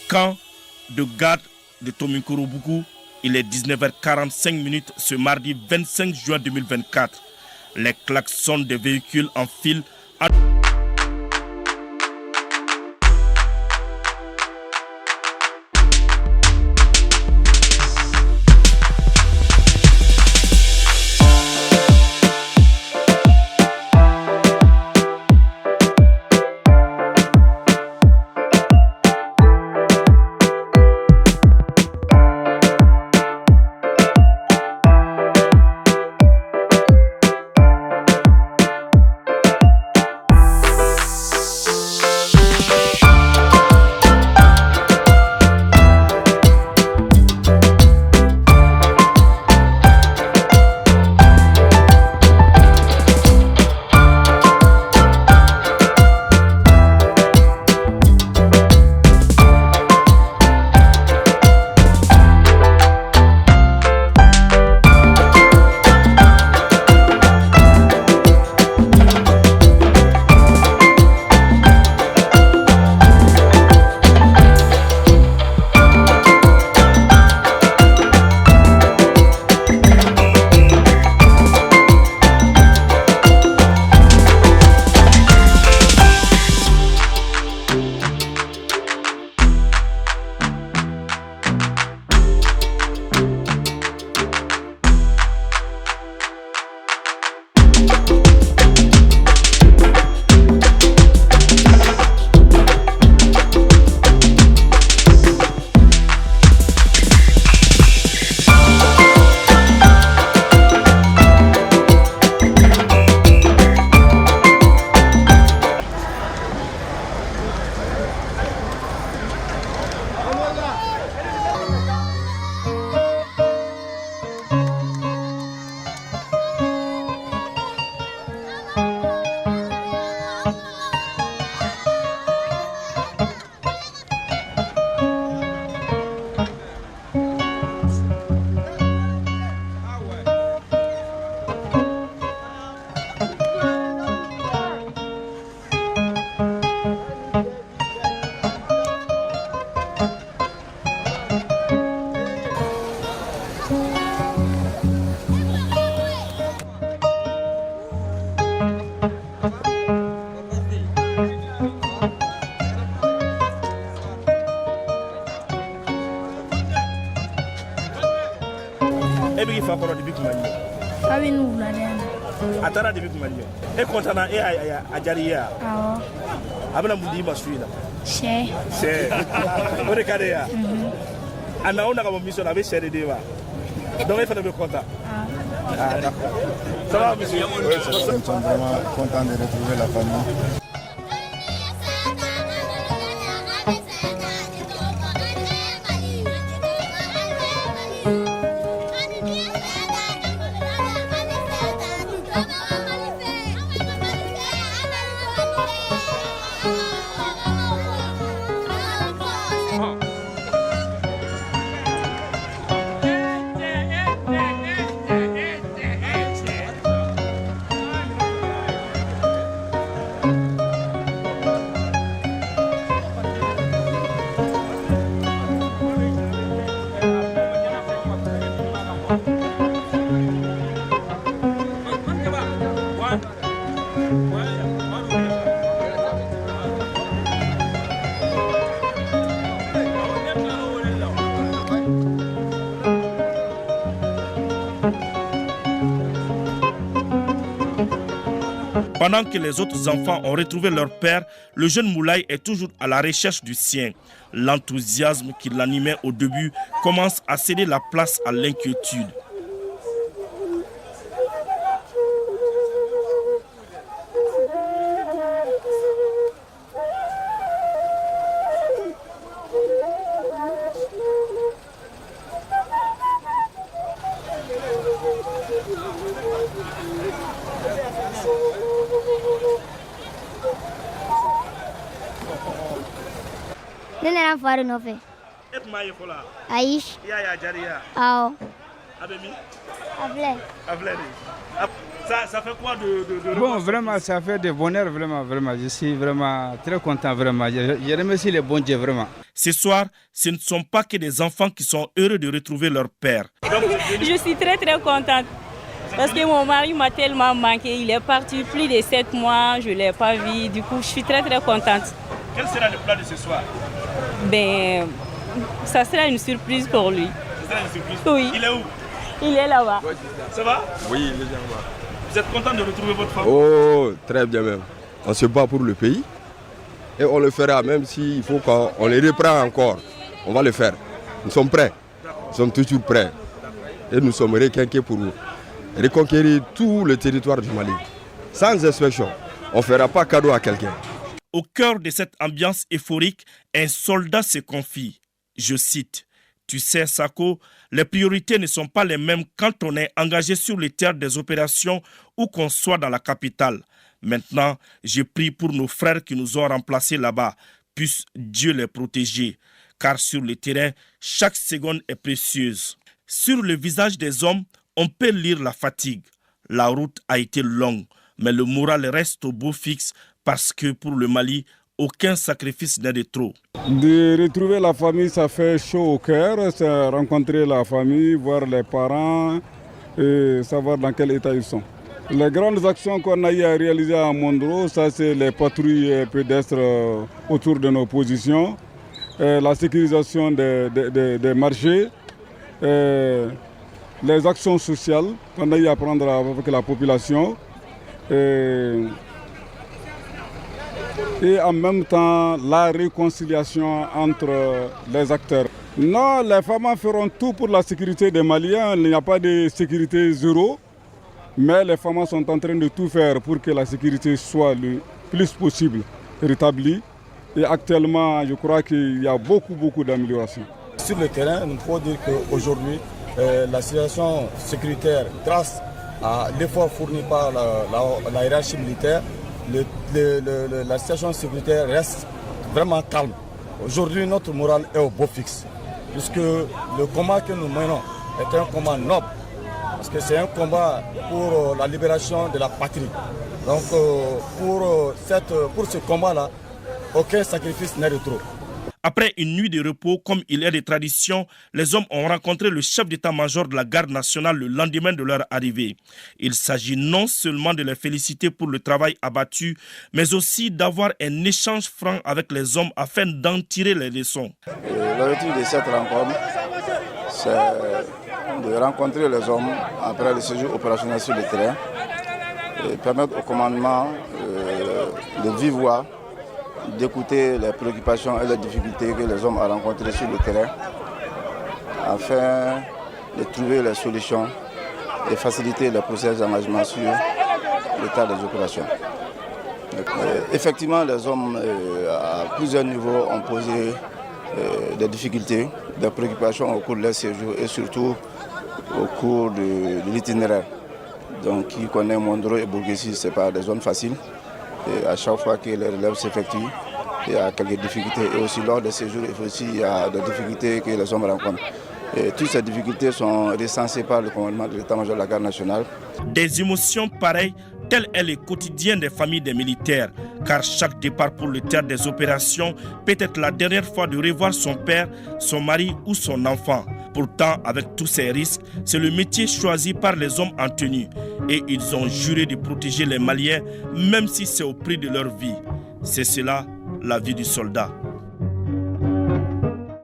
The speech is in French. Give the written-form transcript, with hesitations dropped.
camp de garde de Tomikorobougou, il est 19h45 ce mardi 25 juin 2024. Les klaxons des véhicules en file. Atara de Bigmania. E contana e a Jaria. Abana Mundi Masuila. Che. Ore Karea. Ana ona comme mission avec Chéri Deva. Donc il faut me content. D'accord. Ça va monsieur? Oui, ça va. Nous sommes vraiment contents de retrouver la famille. Pendant que les autres enfants ont retrouvé leur père, le jeune Moulay est toujours à la recherche du sien. L'enthousiasme qui l'animait au début commence à céder la place à l'inquiétude. Nene faru nofe. Et ma yekola. Aish. Ya Jaria. Ao. Abemi. Avle. Avle. Ça fait quoi de Bon, vraiment, ça fait de bonheur, vraiment. Je suis vraiment très content, vraiment. Je remercie les bons dieux, vraiment. Ce soir, ce ne sont pas que des enfants qui sont heureux de retrouver leur père. Je suis très contente parce que mon mari m'a tellement manqué. Il est parti plus de 7 mois, je ne l'ai pas vu. Du coup, je suis très contente. Quel sera le plat de ce soir? Ben, ça sera une surprise pour lui. Ce sera une surprise. Oui. Il est où? Il est là-bas. Ça va? Oui, légèrement. Vous êtes content de retrouver votre femme? Oh, très bien même. On se bat pour le pays et on le fera même s'il faut qu'on les reprend encore. On va le faire. Nous sommes prêts. Nous sommes toujours prêts. Et nous sommes requinqués pour reconquérir tout le territoire du Mali. Sans inspection. On ne fera pas cadeau à quelqu'un. Au cœur de cette ambiance euphorique, un soldat se confie. Je cite. Tu sais, Sako, les priorités ne sont pas les mêmes quand on est engagé sur les terres des opérations ou qu'on soit dans la capitale. Maintenant, je prie pour nos frères qui nous ont remplacés là-bas. Puisse Dieu les protéger. Car sur le terrain, chaque seconde est précieuse. Sur le visage des hommes, on peut lire la fatigue. La route a été longue, mais le moral reste au beau fixe parce que pour le Mali, aucun sacrifice n'est de trop. De retrouver la famille, ça fait chaud au cœur. C'est rencontrer la famille, voir les parents et savoir dans quel état ils sont. Les grandes actions qu'on a eu à réaliser à Mondro, ça c'est les patrouilles pédestres autour de nos positions, la sécurisation des marchés, les actions sociales qu'on a eu à prendre avec la population. Et en même temps la réconciliation entre les acteurs. Non, les femmes feront tout pour la sécurité des Maliens. Il n'y a pas de sécurité zéro, mais les femmes sont en train de tout faire pour que la sécurité soit le plus possible rétablie. Et actuellement, je crois qu'il y a beaucoup d'améliorations. Sur le terrain, il faut dire qu'aujourd'hui, la situation sécuritaire, grâce à l'effort fourni par la hiérarchie militaire, la situation sécuritaire reste vraiment calme. Aujourd'hui, notre morale est au beau fixe, puisque le combat que nous menons est un combat noble, parce que c'est un combat pour la libération de la patrie. Donc pour ce combat-là, aucun sacrifice n'est de trop. Après une nuit de repos, comme il est de tradition, les hommes ont rencontré le chef d'état-major de la garde nationale le lendemain de leur arrivée. Il s'agit non seulement de les féliciter pour le travail abattu, mais aussi d'avoir un échange franc avec les hommes afin d'en tirer les leçons. L'objectif de cette rencontre, c'est de rencontrer les hommes après le séjour opérationnel sur le terrain et permettre au commandement de vive voix d'écouter les préoccupations et les difficultés que les hommes ont rencontrées sur le terrain afin de trouver les solutions et faciliter le processus d'engagement sur l'état des opérations. Effectivement, les hommes à plusieurs niveaux ont posé des difficultés, des préoccupations au cours de leur séjour et surtout au cours de l'itinéraire. Donc, qui connaît Mondro et Bourguessi, ce n'est pas des zones faciles. Et à chaque fois que les relèves s'effectuent, il y a quelques difficultés. Et aussi lors des séjours, il y a des difficultés que les hommes rencontrent. Et toutes ces difficultés sont recensées par le commandement de l'état-major de la garde nationale. Des émotions pareilles, tel est le quotidien des familles des militaires. Car chaque départ pour le théâtre des opérations peut être la dernière fois de revoir son père, son mari ou son enfant. Pourtant, avec tous ces risques, c'est le métier choisi par les hommes en tenue. Et ils ont juré de protéger les Maliens, même si c'est au prix de leur vie. C'est cela, la vie du soldat.